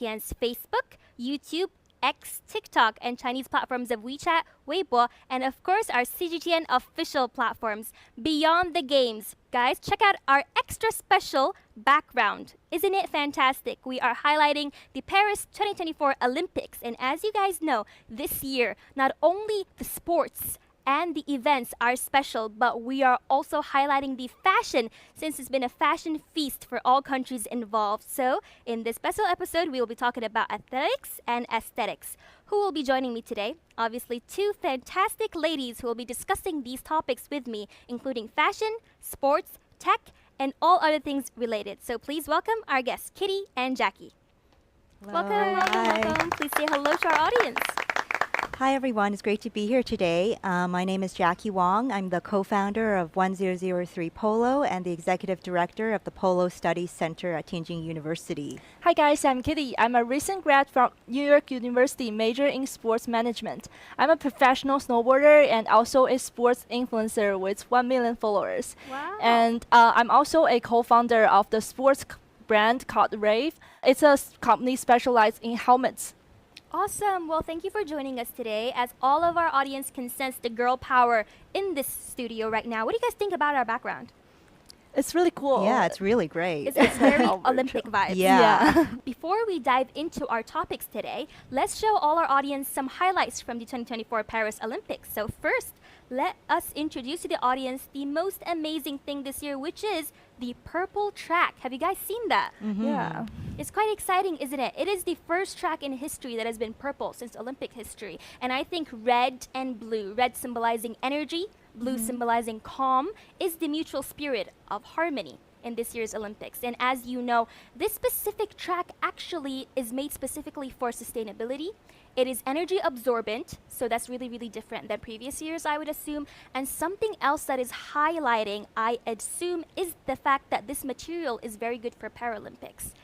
CGTN's Facebook, YouTube, X, TikTok, and Chinese platforms of WeChat, Weibo, and of course our CGTN official platforms. Beyond the games, guys, check out our extra special background. Isn't it fantastic? We are highlighting the Paris 2024 Olympics, and as you guys know, this year, not only the sports and the events are special, but we are also highlighting the fashion since it's been a fashion feast for all countries involved. So, in this special episode, we will be talking about athletics and aesthetics. Who will be joining me today? Obviously, two fantastic ladies who will be discussing these topics with me, including fashion, sports, tech, and all other things related. So, please welcome our guests, Kitty and Jackie. Hello. Welcome. Please say hello to our audience. Hi, everyone. It's great to be here today. My name is Jackie Wong. I'm the co-founder of 1003 Polo and the executive director of the Polo Studies Center at Tianjin University. Hi guys, I'm Kitty. I'm a recent grad from New York University, major in sports management. I'm a professional snowboarder and also a sports influencer with 1 million followers. Wow. And I'm also a co-founder of the sports brand called Rave. It's a company specialized in helmets. Awesome. Well, thank you for joining us today. As all of our audience can sense the girl power in this studio right now. What do you guys think about our background? It's really cool. Yeah, it's really great. It's very Olympic vibes. Yeah. Before we dive into our topics today, let's show all our audience some highlights from the 2024 Paris Olympics. So first, let us introduce to the audience the most amazing thing this year, which is the purple track. Have you guys seen that? Yeah. It's quite exciting, isn't it? It is the first track in history that has been purple since Olympic history. And I think red and blue, red symbolizing energy, blue symbolizing calm, is the mutual spirit of harmony in this year's Olympics. And as you know, this specific track actually is made specifically for sustainability. It is energy absorbent, so that's really, really different than previous years, I would assume. And something else that is highlighting, I assume, is the fact that this material is very good for Paralympics.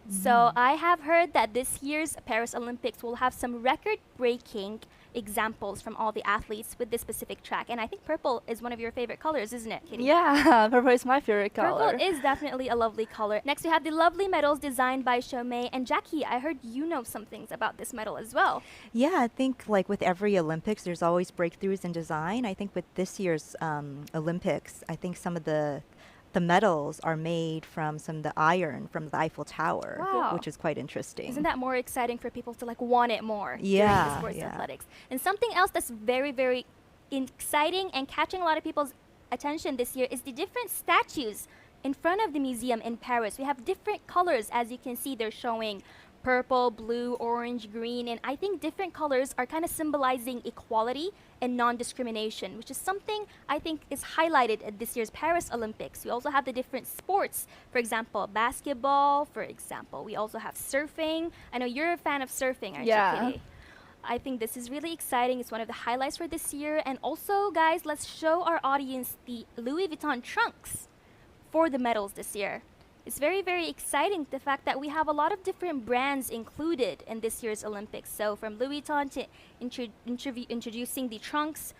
So I have heard that this year's Paris Olympics will have some record-breaking examples from all the athletes with this specific track. And I think purple is one of your favorite colors, isn't it, Kitty? Yeah, purple is my favorite color. Purple is definitely a lovely color. Next, we have the lovely medals designed by Chomei. And Jackie, I heard you know some things about this medal as well. Yeah, I think like with every Olympics, there's always breakthroughs in design. I think with this year's Olympics, I think some of the medals are made from some of the iron from the Eiffel Tower, Wow. which is quite interesting. Isn't that more exciting for people to like want it more during the Yeah, sports yeah. athletics? And something else that's very, very exciting and catching a lot of people's attention this year is the different statues in front of the museum in Paris. We have different colors. As you can see, they're showing purple, blue, orange, green, and I think different colors are kind of symbolizing equality and non-discrimination, which is something I think is highlighted at this year's Paris Olympics. We also have the different sports, for example, basketball, for example. We also have surfing. I know you're a fan of surfing, aren't Yeah. you, Kitty? I think this is really exciting. It's one of the highlights for this year. And also, guys, let's show our audience the Louis Vuitton trunks for the medals this year. It's very, very exciting, the fact that we have a lot of different brands included in this year's Olympics. So from Louis Vuitton to introducing the trunks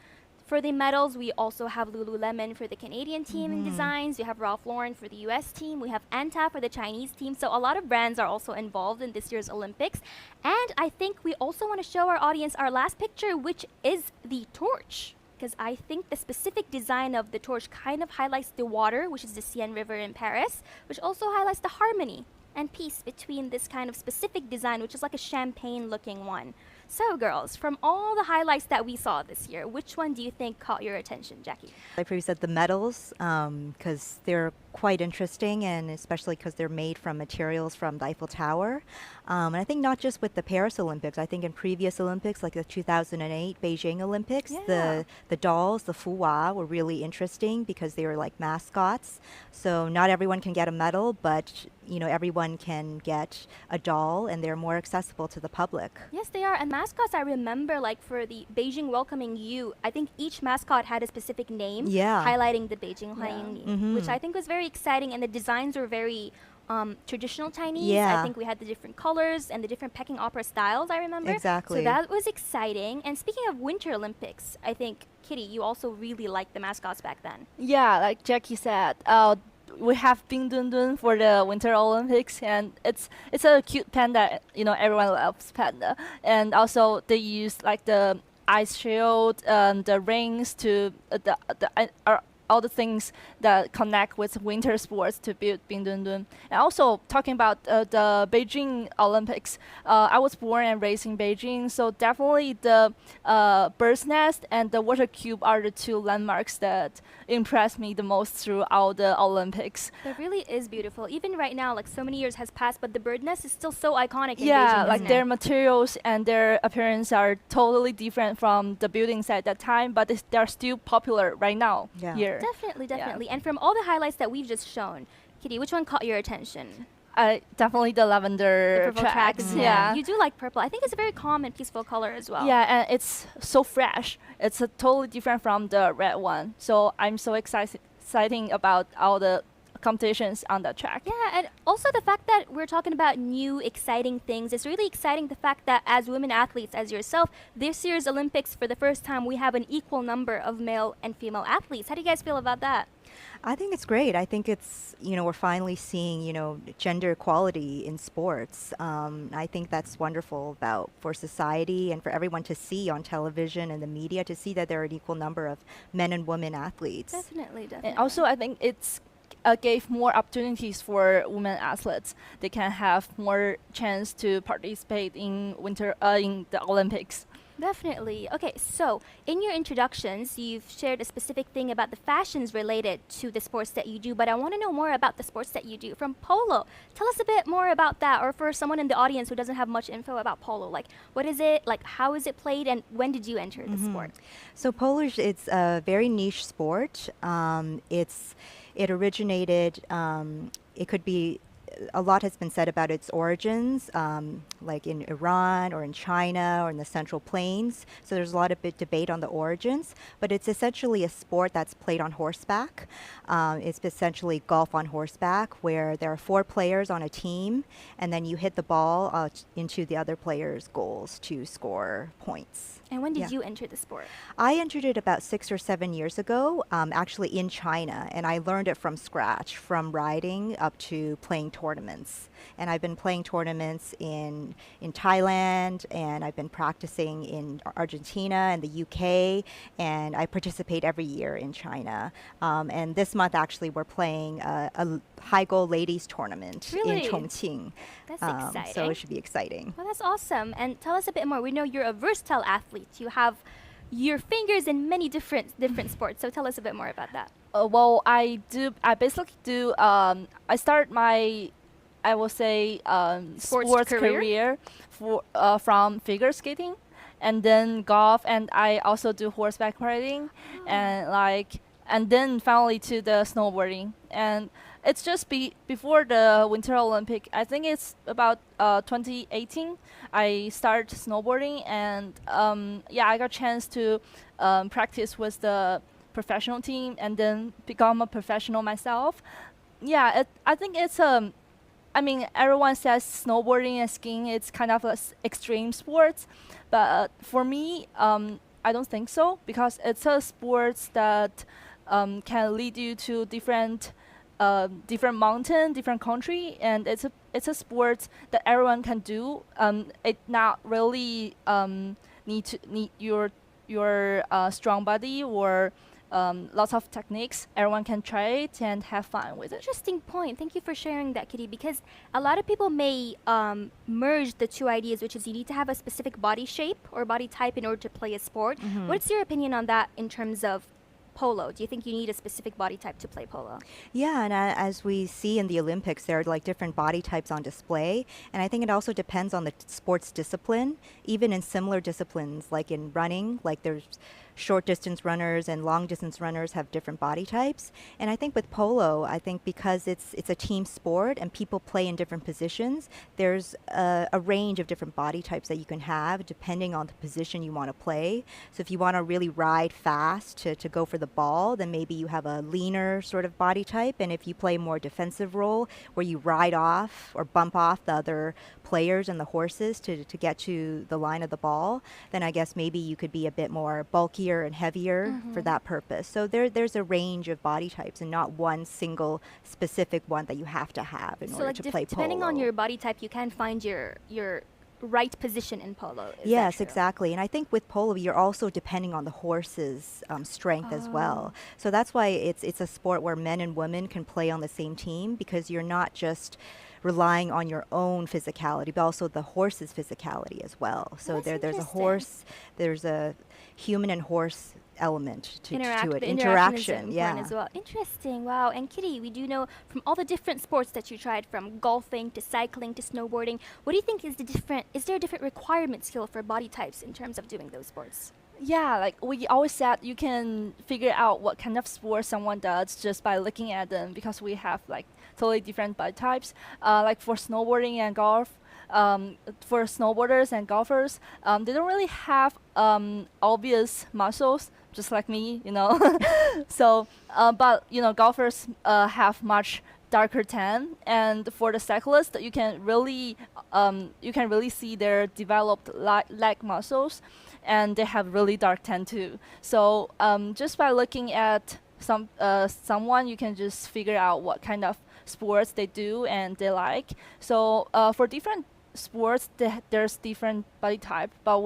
for the medals, we also have Lululemon for the Canadian team in designs. We have Ralph Lauren for the US team. We have Anta for the Chinese team. So a lot of brands are also involved in this year's Olympics. And I think we also want to show our audience our last picture, which is the torch. Because I think the specific design of the torch kind of highlights the water, which is the Seine River in Paris, which also highlights the harmony and peace between this kind of specific design, which is like a champagne-looking one. So, girls, from all the highlights that we saw this year, which one do you think caught your attention, Jackie? Like previously said, the medals, because they're quite interesting, and especially because they're made from materials from the Eiffel Tower. And I think not just with the Paris Olympics, I think in previous Olympics, like the 2008 Beijing Olympics, Yeah. the dolls, the fuwa, were really interesting because they were like mascots. So not everyone can get a medal, but you know, everyone can get a doll, and they're more accessible to the public. Yes, they are. And mascots, I remember, like for the Beijing Welcoming You, I think each mascot had a specific name, Yeah. highlighting the Beijing Yeah.欢迎, which I think was very exciting. And the designs were very traditional Chinese. Yeah. I think we had the different colors and the different Peking opera styles, I remember. Exactly. So that was exciting. And speaking of Winter Olympics, I think, Kitty, you also really liked the mascots back then. Yeah, like Jackie said, we have Bing Dun Dun for the Winter Olympics, and it's a cute panda. You know, everyone loves panda, and also they use like the ice shield, the rings to all the things that connect with winter sports to build Bing Dun Dun. And also talking about the Beijing Olympics, I was born and raised in Beijing, so definitely the bird's nest and the water cube are the two landmarks that impressed me the most throughout the Olympics. That really is beautiful. Even right now, like so many years has passed, but the bird nest is still so iconic in Yeah, Beijing, like isn't their it? materials and their appearance are totally different from the buildings at that time, but they're still popular right now Yeah. here. Definitely, definitely. And from all the highlights that we've just shown, Kitty, which one caught your attention? Definitely the The lavender purple tracks. tracks. Yeah. You do like purple. I think it's a very calm and peaceful color as well. Yeah, and it's so fresh. It's totally different from the red one. So I'm so exciting about all the competitions on that track. Yeah, and also the fact that we're talking about new, exciting things. It's really exciting the fact that as women athletes, as yourself, this year's Olympics, for the first time, we have an equal number of male and female athletes. How do you guys feel about that? I think it's great. I think it's, we're finally seeing, gender equality in sports. I think that's wonderful for society and for everyone to see on television and the media, to see that there are an equal number of men and women athletes. Definitely, definitely. And also, I think it's gave more opportunities for women athletes. They can have more chance to participate in in the Olympics. Definitely. Okay, so in your introductions, you've shared a specific thing about the fashions related to the sports that you do, but I want to know more about the sports that you do. From polo, tell us a bit more about that, or for someone in the audience who doesn't have much info about polo, like what is it, like how is it played, and when did you enter the sport? So polo, it's a very niche sport. It originated. It could be. A lot has been said about its origins, like in Iran or in China or in the Central Plains. So there's a lot of debate on the origins, but it's essentially a sport that's played on horseback. It's essentially golf on horseback, where there are 4 players on a team, and then you hit the ball into the other player's goals to score points. And when did Yeah. you enter the sport? I entered it about 6 or 7 years ago, actually in China, and I learned it from scratch, from riding up to playing tournaments. And I've been playing tournaments in Thailand, and I've been practicing in Argentina and the UK, and I participate every year in China. And this month, actually, we're playing a high goal ladies tournament Really? in Chongqing. That's So exciting. it should be exciting. Well, that's awesome. And tell us a bit more. We know you're a versatile athlete. You have your fingers in many different sports. So tell us a bit more about that. Well, I basically do. I start my, I will say, Sports career? career from figure skating, and then golf, and I also do horseback riding, and then finally to the snowboarding. And it's just before the Winter Olympic. I think it's about 2018. I started snowboarding, and I got a chance to practice with the professional team, and then become a professional myself. Yeah, I think it's I mean, everyone says snowboarding and skiing, it's kind of extreme sports, but for me, I don't think so, because it's a sport that can lead you to different mountain, different country, and it's a sport that everyone can do. It not really need your strong body or lots of techniques. Everyone can try it and have fun with it. Interesting point. Thank you for sharing that, Kitty, because a lot of people may merge the two ideas, which is you need to have a specific body shape or body type in order to play a sport. What's your opinion on that in terms of polo? Do you think you need a specific body type to play polo? Yeah, and as we see in the Olympics, there are like different body types on display. And I think it also depends on the sports discipline. Even in similar disciplines, like in running, like there's short distance runners and long distance runners have different body types. And I think with polo, I think because it's a team sport and people play in different positions, there's a range of different body types that you can have depending on the position you want to play. So if you want to really ride fast to go for the ball, then maybe you have a leaner sort of body type. And if you play a more defensive role where you ride off or bump off the other players and the horses to get to the line of the ball, then I guess maybe you could be a bit more bulkier bulkier and heavier for that purpose. So there's a range of body types and not one single specific one that you have to have in So order like to play polo. depending on your body type, you can find your right position in polo. Is that Yes, true? exactly. And I think with polo, you're also depending on the horse's strength as well. So that's why it's a sport where men and women can play on the same team, because you're not just relying on your own physicality, but also the horse's physicality as well. So That's there's a interesting. horse, there's a human and horse element to it. The Interaction, is important yeah. as well. Interesting. Wow. And Kitty, we do know from all the different sports that you tried, from golfing to cycling to snowboarding, what do you think is is there a different requirement skill for body types in terms of doing those sports? Yeah, like we always said, you can figure out what kind of sport someone does just by looking at them, because we have like totally different body types. Like for snowboarding and golf, for snowboarders and golfers, they don't really have obvious muscles, just like me, you know. So, but you know, golfers have much darker tan, and for the cyclists, you can really see their developed leg muscles, and they have really dark tan too. So just by looking at someone, you can just figure out what kind of sports they do and they like. So for different sports, there's different body type, but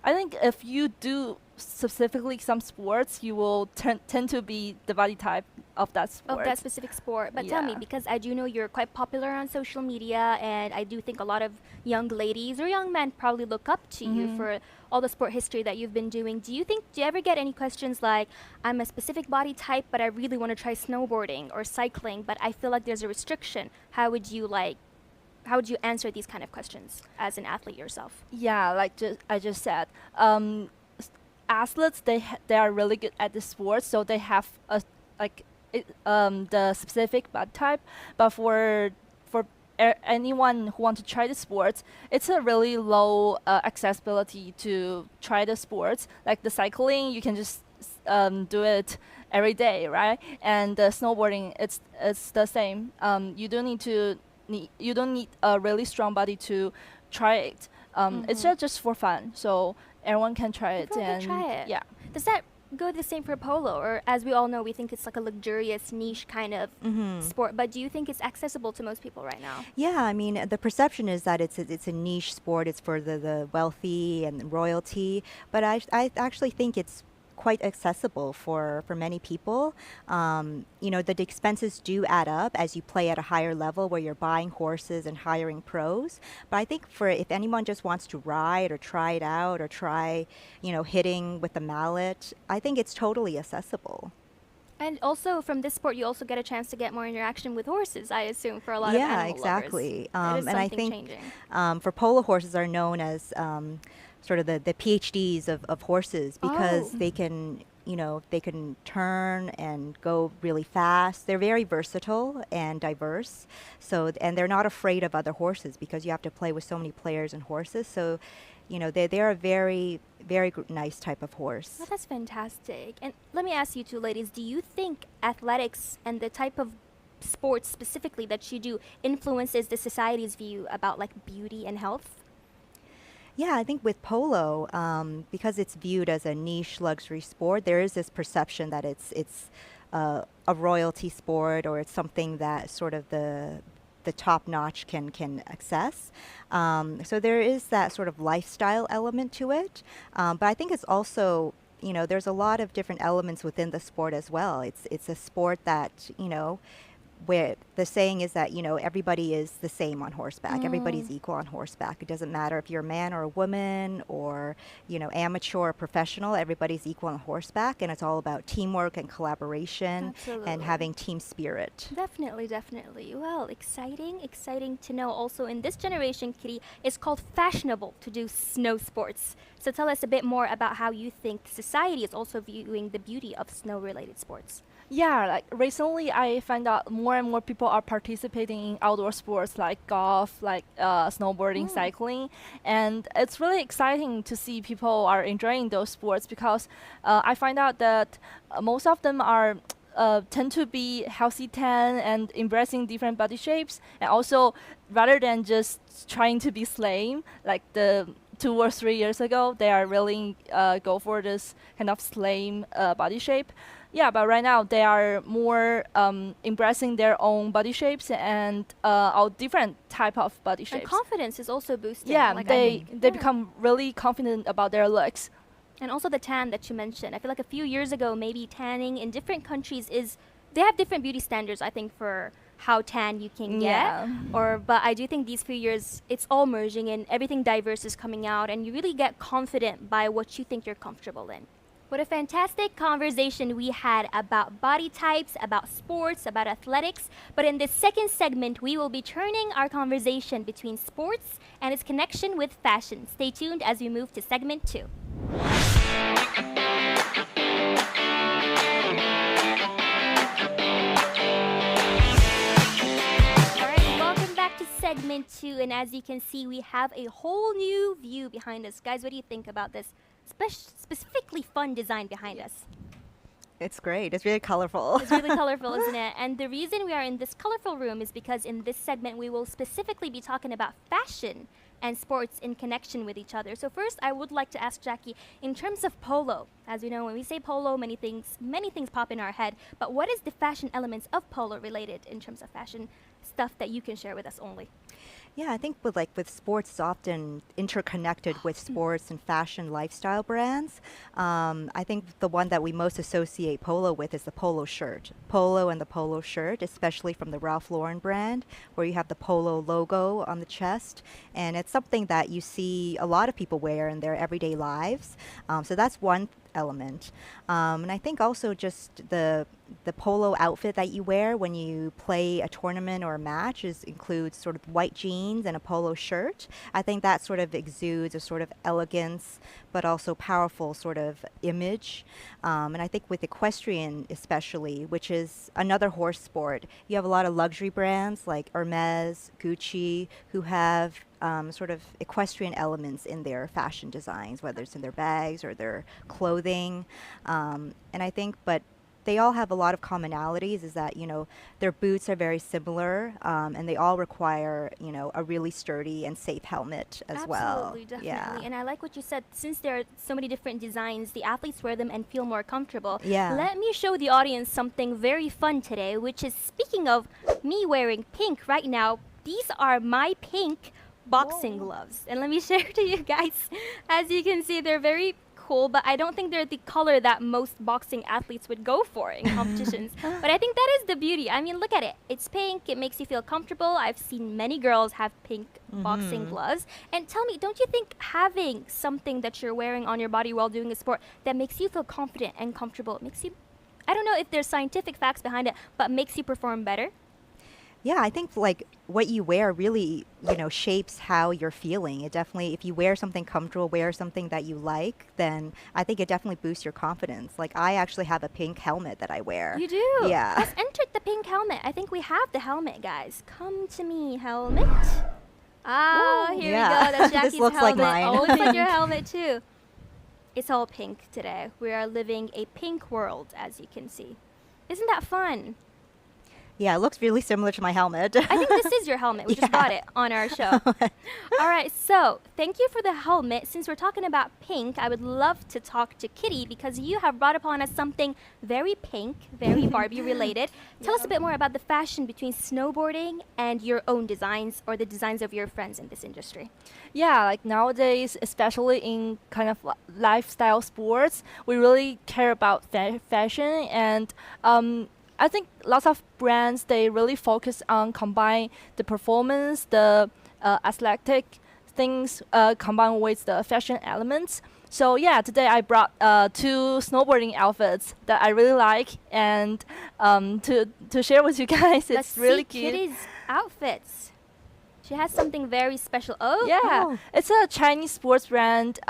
I think if you do specifically some sports, you will tend to be the body type of that sport. Of that specific sport. But tell me, Yeah. because I do know you're quite popular on social media, and I do think a lot of young ladies or young men probably look up to you for all the sport history that you've been doing. Do you ever get any questions like, I'm a specific body type, but I really want to try snowboarding or cycling, but I feel like there's a restriction? How would you answer these kind of questions as an athlete yourself? Yeah, like I just said, athletes, they are really good at the sport, so they have the specific body type. But for anyone who want to try the sports, it's a really low accessibility to try the sports. Like the cycling, you can just do it every day, right? And the snowboarding, it's the same. You don't need a really strong body to try it. It's just for fun, so everyone can try it. Everyone And can try it. yeah, Does that go the same for polo? Or as we all know, we think it's like a luxurious niche kind of sport. But do you think it's accessible to most people right now? Yeah, I mean, the perception is that it's a niche sport. It's for the wealthy and royalty. But I actually think it's quite accessible for many people. You know, the expenses do add up as you play at a higher level where you're buying horses and hiring pros. But I think if anyone just wants to ride or try it out or try, you know, hitting with the mallet, I think it's totally accessible. And also from this sport, you also get a chance to get more interaction with horses, I assume, for a lot of Yeah, animal exactly. lovers. It is And I something think changing. for polo horses are known as sort of the PhDs of horses, because Oh. they can, you know, they can turn and go really fast. They're very versatile and diverse. So, and they're not afraid of other horses, because you have to play with so many players and horses. So, you know, they're a very, very nice type of horse. Well, that's fantastic. And let me ask you two ladies, do you think athletics and the type of sports specifically that you do influences the society's view about like beauty and health? Yeah, I think with polo, because it's viewed as a niche luxury sport, there is this perception that it's a royalty sport, or it's something that sort of the top notch can access. So there is that sort of lifestyle element to it. But I think it's also, you know, there's a lot of different elements within the sport as well. It's a sport that, you know, where the saying is that, you know, everybody is the same on horseback. Everybody's equal on horseback. It doesn't matter if you're a man or a woman, or, you know, amateur or professional. Everybody's equal on horseback, and it's all about teamwork and collaboration Absolutely. and having team spirit. Definitely, definitely. Well, exciting to know. Also, in this generation, Kitty, it's called fashionable to do snow sports. So tell us a bit more about how you think society is also viewing the beauty of snow-related sports. Yeah, like recently I find out more and more people are participating in outdoor sports like golf, like snowboarding, cycling, and it's really exciting to see people are enjoying those sports, because I find out that most of them are tend to be healthy tan and embracing different body shapes, and also rather than just trying to be slim, like the 2 or 3 years ago, they are really go for this kind of slim body shape. Yeah, but right now they are more embracing their own body shapes and all different type of body And shapes. confidence is also boosting. Yeah, like I they think. they Yeah. become really confident about their looks. And also the tan that you mentioned. I feel like a few years ago, maybe tanning in different countries they have different beauty standards, I think, for how tan you can get. Yeah. But I do think these few years, it's all merging and everything diverse is coming out, and you really get confident by what you think you're comfortable in. What a fantastic conversation we had about body types, about sports, about athletics. But in this second segment, we will be turning our conversation between sports and its connection with fashion. Stay tuned as we move to segment 2. Alright, welcome back to segment 2, and as you can see, we have a whole new view behind us. Guys, what do you think about this specifically fun design behind us? It's great. It's really colorful. It's really colorful, isn't it? And the reason we are in this colorful room is because in this segment we will specifically be talking about fashion and sports in connection with each other. So first, I would like to ask Jackie, in terms of polo, as we know, when we say polo, many things pop in our head. But what is the fashion elements of polo related in terms of fashion stuff that you can share with us only? Yeah, I think with sports, it's often interconnected with sports and fashion lifestyle brands. I think the one that we most associate polo with is the polo shirt. Polo and the polo shirt, especially from the Ralph Lauren brand, where you have the polo logo on the chest. And it's something that you see a lot of people wear in their everyday lives. So that's one element. And I think also just the polo outfit that you wear when you play a tournament or a match includes sort of white jeans and a polo shirt. I think that sort of exudes a sort of elegance, but also powerful sort of image. And I think with equestrian especially, which is another horse sport, you have a lot of luxury brands like Hermes, Gucci, who have sort of equestrian elements in their fashion designs, whether it's in their bags or their clothing. And I think, but they all have a lot of commonalities, is that, their boots are very similar, and they all require, a really sturdy and safe helmet as well. Absolutely, definitely. Yeah. And I like what you said. Since there are so many different designs, the athletes wear them and feel more comfortable. Yeah. Let me show the audience something very fun today, which is, speaking of me wearing pink right now, these are my pink boxing gloves. And let me share to you guys. As you can see, they're very cool, but I don't think they're the color that most boxing athletes would go for in competitions. But I think that is the beauty. I mean, look at it. It's pink. It makes you feel comfortable. I've seen many girls have pink boxing gloves. And tell me, don't you think having something that you're wearing on your body while doing a sport that makes you feel confident and comfortable, makes you, I don't know if there's scientific facts behind it, but makes you perform better? Yeah, I think like what you wear really, shapes how you're feeling. It definitely, if you wear something comfortable, wear something that you like, then I think it definitely boosts your confidence. Like I actually have a pink helmet that I wear. You do? Yeah. Let's enter the pink helmet. I think we have the helmet, guys. Come to me, helmet. Ah, Ooh, here yeah. we go. That's This Jackie's looks like helmet. mine. Oh, it's like your helmet too. It's all pink today. We are living a pink world, as you can see. Isn't that fun? Yeah, it looks really similar to my helmet. I think this is your helmet. We just Yeah. got it on our show. All right, so thank you for the helmet. Since we're talking about pink, I would love to talk to Kitty because you have brought upon us something very pink, very Barbie related. Tell us a bit more about the fashion between snowboarding and your own designs or the designs of your friends in this industry. Yeah, like nowadays, especially in kind of lifestyle sports, we really care about fashion, and I think lots of brands, they really focus on combine the performance, the athletic things combined with the fashion elements. So yeah, today I brought 2 snowboarding outfits that I really like, and to share with you guys. Let's It's really see cute. Kitty's outfits. She has something very special. Oh, Yeah, Oh. it's a Chinese sports brand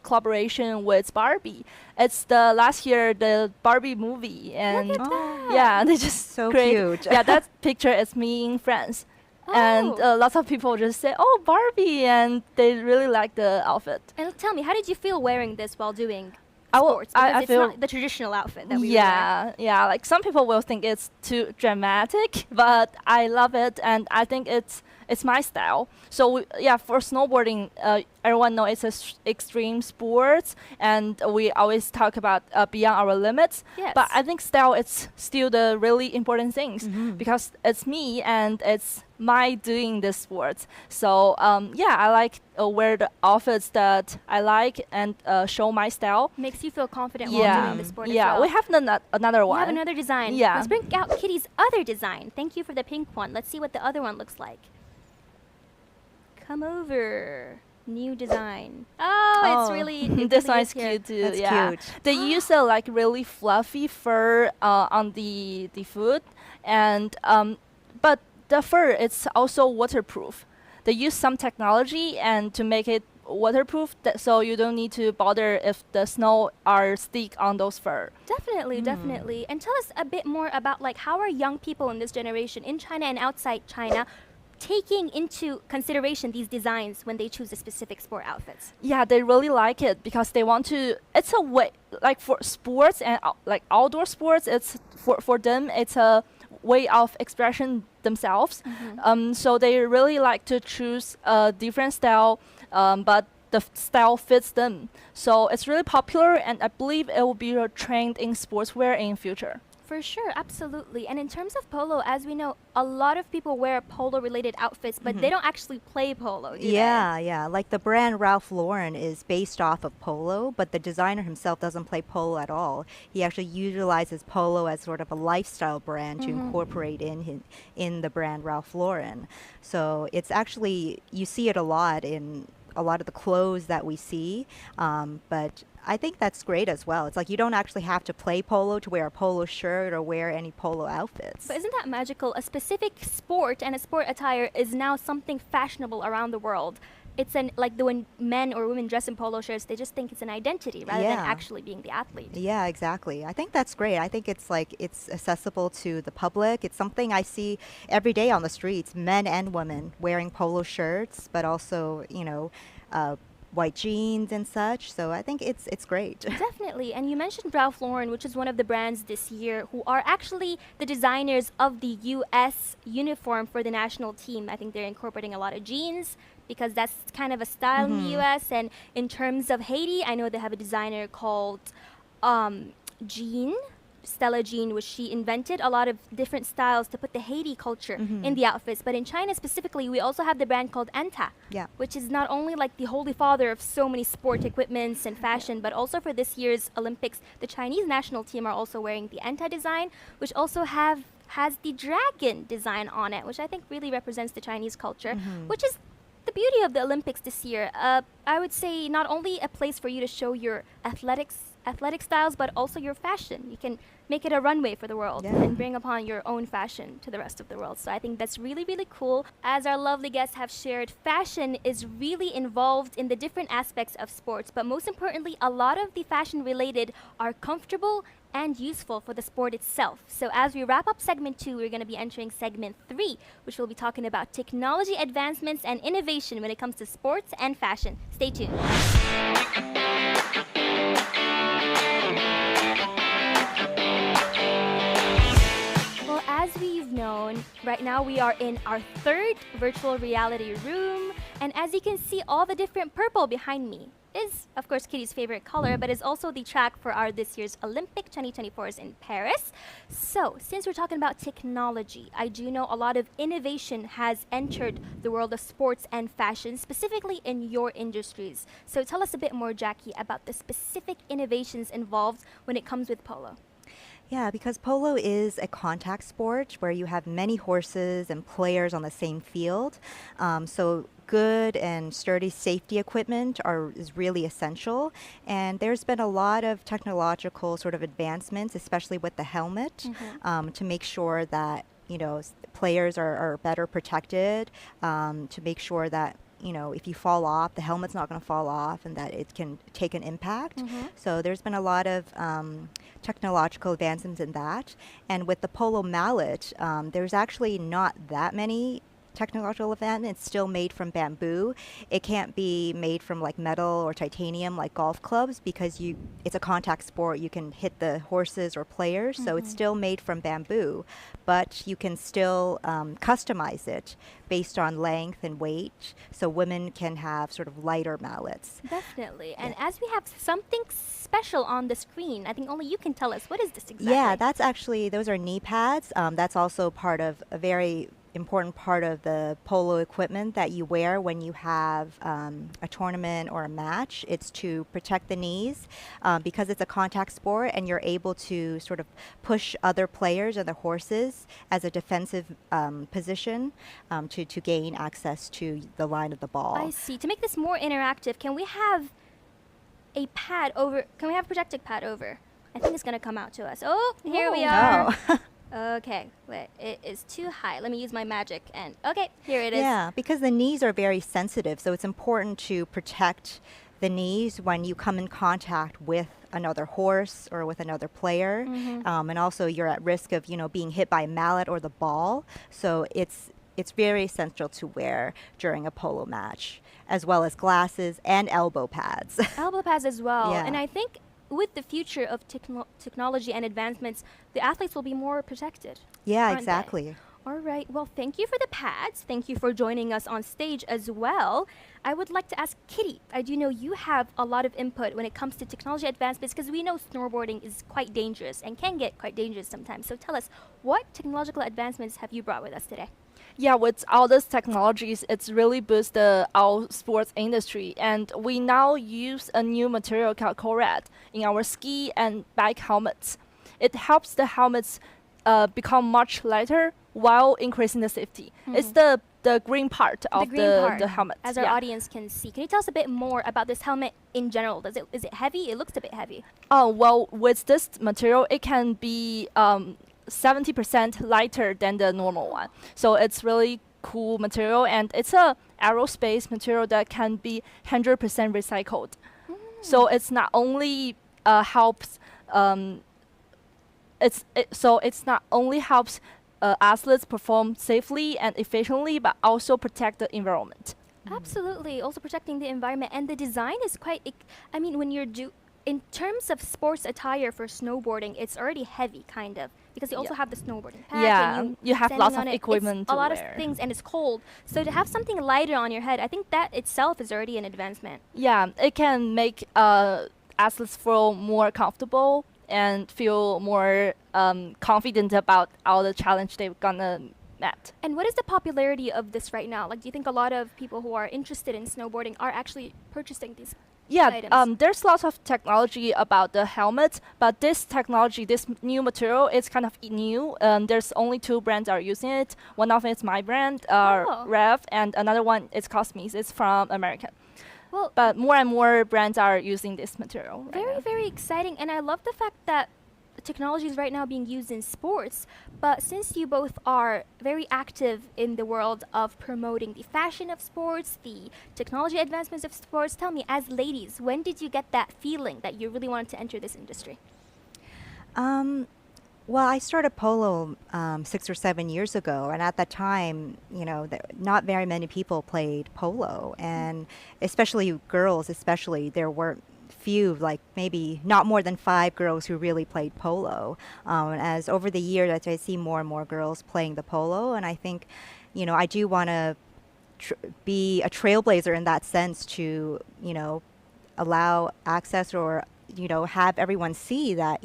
collaboration with Barbie. It's the last year the Barbie movie, and look at Oh. that. yeah, they just So create- cute. Yeah, that picture is me in France, and Oh. lots of people just say, "Oh, Barbie," and they really like the outfit. And tell me, how did you feel wearing this while doing I will- sports? I- Because I it's feel- not the traditional outfit that we would wear. Yeah. Like some people will think it's too dramatic, but I love it, and I think it's it's my style. So yeah, for snowboarding, everyone know it's a extreme sports, and we always talk about beyond our limits. Yes. But I think style it's still the really important things because it's me and it's my doing this sport. So yeah, I like wear the outfits that I like and show my style. Makes you feel confident while Yeah, doing the sport as yeah. well. We have another We one. have another design. Yeah. Let's bring out Kitty's other design. Thank you for the pink one. Let's see what the other one looks like. Come over. New design. Oh, it's really. It this really one is is here. cute too. That's yeah. cute. They use a like really fluffy fur on the foot, and but the fur it's also waterproof. They use some technology and to make it waterproof, so you don't need to bother if the snow are stick on those fur. Definitely, definitely. And tell us a bit more about like how are young people in this generation in China and outside China taking into consideration these designs when they choose a specific sport outfits? Yeah, they really like it because they want to. It's a way like for sports and like outdoor sports. It's for them. It's a way of expression themselves. So they really like to choose a different style, but the style fits them. So it's really popular, and I believe it will be a trend in sportswear in future. For sure, absolutely. And in terms of polo, as we know, a lot of people wear polo-related outfits, but they don't actually play polo, do Yeah, yeah. Like the brand Ralph Lauren is based off of polo, but the designer himself doesn't play polo at all. He actually utilizes polo as sort of a lifestyle brand to incorporate in the brand Ralph Lauren. So it's actually, you see it a lot in a lot of the clothes that we see, but I think that's great as well. It's like you don't actually have to play polo to wear a polo shirt or wear any polo outfits. But isn't that magical? A specific sport and a sport attire is now something fashionable around the world. It's like when men or women dress in polo shirts, they just think it's an identity rather than Yeah. actually being the athlete. Yeah, exactly. I think that's great. I think it's like it's accessible to the public. It's something I see every day on the streets, men and women wearing polo shirts, but also, white jeans and such. So I think it's great. Definitely. And you mentioned Ralph Lauren, which is one of the brands this year who are actually the designers of the U.S. uniform for the national team. I think they're incorporating a lot of jeans because that's kind of a style in the U.S. And in terms of Haiti, I know they have a designer called Jean. Stella Jean, which she invented a lot of different styles to put the Haiti culture in the outfits. But in China specifically, we also have the brand called Anta, Yeah. which is not only like the holy father of so many sport equipments and fashion, but also for this year's Olympics, the Chinese national team are also wearing the Anta design, which also has the dragon design on it, which I think really represents the Chinese culture, which is the beauty of the Olympics this year. I would say not only a place for you to show your athletic styles, but also your fashion. You can make it a runway for the world Yeah. and bring upon your own fashion to the rest of the world. So I think that's really, really cool. As our lovely guests have shared, fashion is really involved in the different aspects of sports, but most importantly, a lot of the fashion related are comfortable and useful for the sport itself. So as we wrap up segment 2, we're going to be entering segment 3, which will be talking about technology advancements and innovation when it comes to sports and fashion. Stay tuned. Well, as we've known, right now we are in our 3rd virtual reality room, and as you can see, all the different purple behind me is, of course, Kitty's favorite color, but is also the track for our this year's Olympic 2024s in Paris. So, since we're talking about technology, I do know a lot of innovation has entered the world of sports and fashion, specifically in your industries. So, tell us a bit more, Jackie, about the specific innovations involved when it comes with polo. Yeah, because polo is a contact sport where you have many horses and players on the same field. So good and sturdy safety equipment is really essential. And there's been a lot of technological sort of advancements, especially with the helmet, to make sure that players are better protected, to make sure that if you fall off, the helmet's not going to fall off and that it can take an impact. So there's been a lot of technological advancements in that. And with the polo mallet, there's actually not that many technological event. It's still made from bamboo. It can't be made from like metal or titanium like golf clubs because it's a contact sport. You can hit the horses or players, so it's still made from bamboo, but you can still customize it based on length and weight, so women can have sort of lighter mallets. Definitely. And as we have something special on the screen, I think only you can tell us, what is this exactly? Yeah, those are knee pads. That's also part of a very important part of the polo equipment that you wear when you have a tournament or a match. It's to protect the knees because it's a contact sport and you're able to sort of push other players and the horses as a defensive position to gain access to the line of the ball. I see. To make this more interactive, can we have a pad over? Can we have a protective pad over? I think it's going to come out to us. Oh, here we are. Oh. Okay, wait, it is too high. Let me use my magic and, okay, here it is. Yeah, because the knees are very sensitive, so it's important to protect the knees when you come in contact with another horse or with another player. And also you're at risk of, being hit by a mallet or the ball. So it's very essential to wear during a polo match, as well as glasses and elbow pads. Elbow pads as well. Yeah. And I think with the future of technology and advancements, the athletes will be more protected. Yeah, aren't they? exactly. All right. Well, thank you for the pads. Thank you for joining us on stage as well. I would like to ask Kitty. I do know you have a lot of input when it comes to technology advancements because we know snowboarding is quite dangerous and can get quite dangerous sometimes. So tell us, what technological advancements have you brought with us today? Yeah, with all these technologies, it's really boosted our sports industry. And we now use a new material called Corad in our ski and bike helmets. It helps the helmets become much lighter while increasing the safety. It's the green part of the helmet. As our audience can see. Can you tell us a bit more about this helmet in general? Is it heavy? It looks a bit heavy. Oh, well, with this material, it can be 70% lighter than the normal one. So it's really cool material, and it's a aerospace material that can be 100% recycled. So it's not only helps it's not only helps athletes perform safely and efficiently, but also protect the environment. Absolutely. Also protecting the environment, and the design is quite. I mean, when you're in terms of sports attire for snowboarding, it's already heavy, kind of, because you also have the snowboarding pads. Yeah, and you have lots of equipment it's to a lot wear. of things, and it's cold. So to have something lighter on your head, I think that itself is already an advancement. Yeah, it can make athletes feel more comfortable and feel more confident about all the challenge they're gonna met. And what is the popularity of this right now? Like, do you think a lot of people who are interested in snowboarding are actually purchasing these items? There's lots of technology about the helmets, but this technology, this new material, is kind of new. There's only 2 brands are using it. One of it's my brand, Rev, and another one is Cosmes. It's from America. Well, But more and more brands are using this material. very, very exciting. And I love the fact that technology is right now being used in sports. But since you both are very active in the world of promoting the fashion of sports, the technology advancements of sports, tell me, as ladies, when did you get that feeling that you really wanted to enter this industry? Well, I started polo 6 or 7 years ago, and at that time, not very many people played polo, and especially girls, there weren't few, like maybe not more than 5 girls who really played polo. As over the years, I see more and more girls playing the polo, and I think, I do want to be a trailblazer in that sense to, allow access or have everyone see that,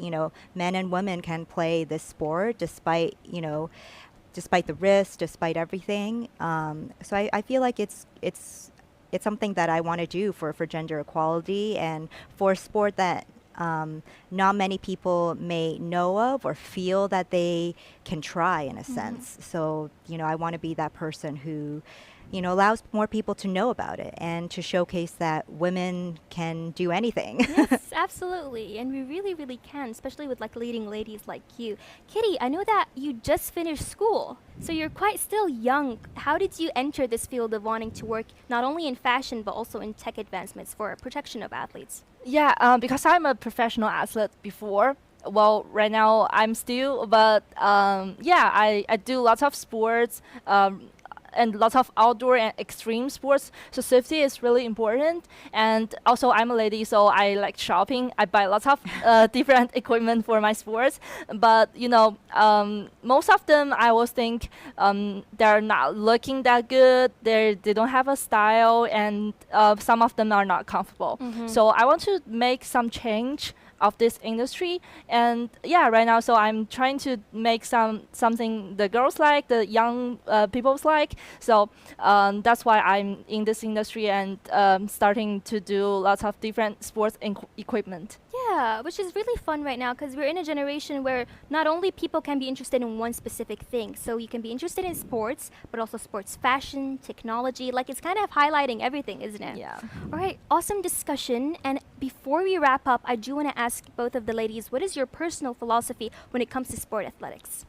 men and women can play this sport despite the risk, despite everything. So I feel like it's something that I want to do for gender equality and for a sport that not many people may know of or feel that they can try in a sense. So, I want to be that person who allows more people to know about it and to showcase that women can do anything. Yes, absolutely. And we really, really can, especially with like leading ladies like you. Kitty, I know that you just finished school, so you're quite still young. How did you enter this field of wanting to work not only in fashion, but also in tech advancements for protection of athletes? Yeah, because I'm a professional athlete before. Well, right now I'm still, but I do lots of sports. and lots of outdoor and extreme sports. So safety is really important. And also, I'm a lady, so I like shopping. I buy lots of different equipment for my sports. But most of them I always think they're not looking that good. They don't have a style, and some of them are not comfortable. So I want to make some change of this industry. And yeah, right now, so I'm trying to make something the girls like, the young people's like. So that's why I'm in this industry and starting to do lots of different sports equipment. Yeah, which is really fun right now because we're in a generation where not only people can be interested in one specific thing, so you can be interested in sports, but also sports fashion, technology. Like, it's kind of highlighting everything, isn't it? Yeah. All right, awesome discussion. And before we wrap up, I do want to ask both of the ladies, what is your personal philosophy when it comes to sport athletics?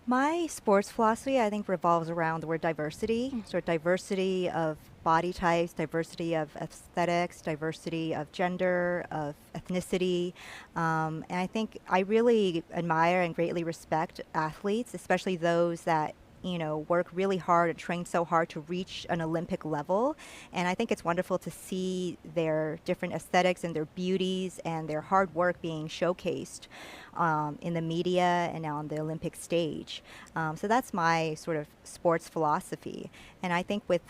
My sports philosophy, I think, revolves around the word diversity. So diversity of body types, diversity of aesthetics, diversity of gender, of ethnicity. And I think I really admire and greatly respect athletes, especially those that work really hard and train so hard to reach an Olympic level. And I think it's wonderful to see their different aesthetics and their beauties and their hard work being showcased in the media and on the Olympic stage. So that's my sort of sports philosophy. And I think with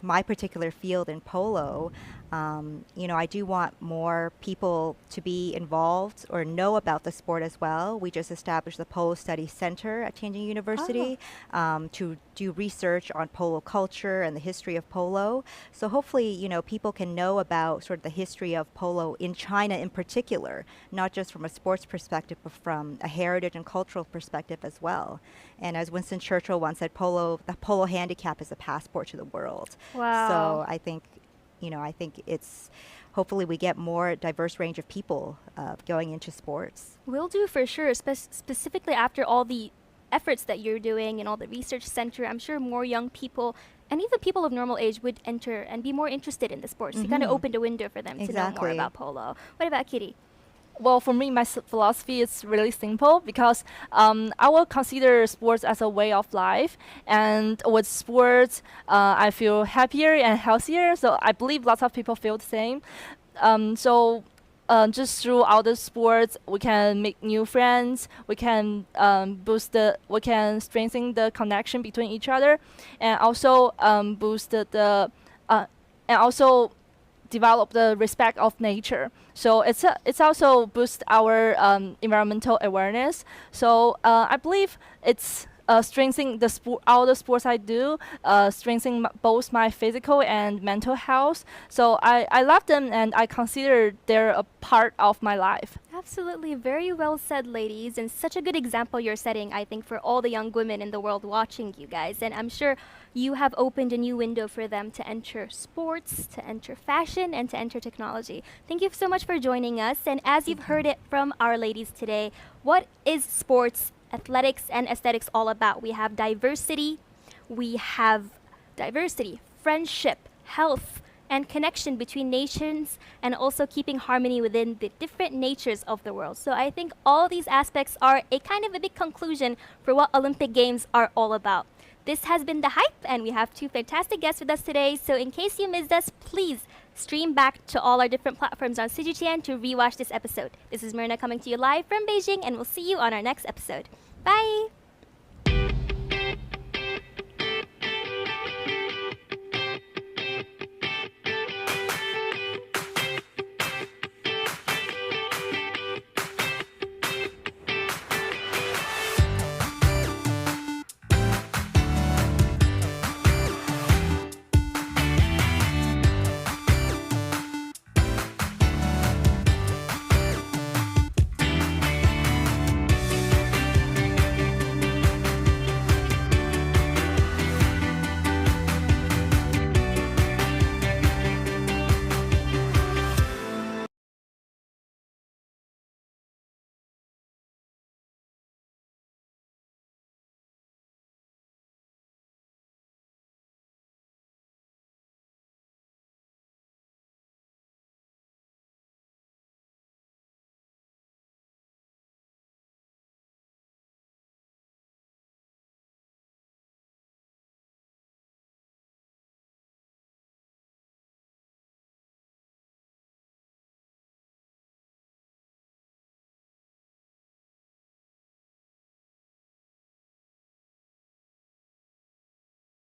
my particular field in polo, I do want more people to be involved or know about the sport as well. We just established the Polo Studies Center at Tianjin University to do research on polo culture and the history of polo. So hopefully, people can know about sort of the history of polo in China in particular, not just from a sports perspective, but from a heritage and cultural perspective as well. And as Winston Churchill once said, the polo handicap is a passport to the world. Wow. So I think it's hopefully we get more diverse range of people going into sports. Will do for sure, specifically after all the efforts that you're doing and all the research center. I'm sure more young people and even people of normal age would enter and be more interested in the sports. You kind of opened a window for them to know more about polo. What about Kitty? Well, for me, my philosophy is really simple because I will consider sports as a way of life. And with sports, I feel happier and healthier. So I believe lots of people feel the same. Just through all the sports, we can make new friends. We can we can strengthen the connection between each other, and also and also develop the respect of nature. So it's also boost our environmental awareness. So I believe it's strengthening all the sports I do, strengthening both my physical and mental health. So I love them and I consider they're a part of my life. Absolutely. Very well said, ladies. And such a good example you're setting, I think, for all the young women in the world watching you guys. And I'm sure you have opened a new window for them to enter sports, to enter fashion, and to enter technology. Thank you so much for joining us. And as you've heard it from our ladies today, what is sports, athletics, and aesthetics all about? We have diversity, friendship, health, and connection between nations, and also keeping harmony within the different natures of the world. So I think all these aspects are a kind of a big conclusion for what Olympic Games are all about. This has been The Hype, and we have two fantastic guests with us today. So in case you missed us, please stream back to all our different platforms on CGTN to rewatch this episode. This is Myrna coming to you live from Beijing, and we'll see you on our next episode. Bye!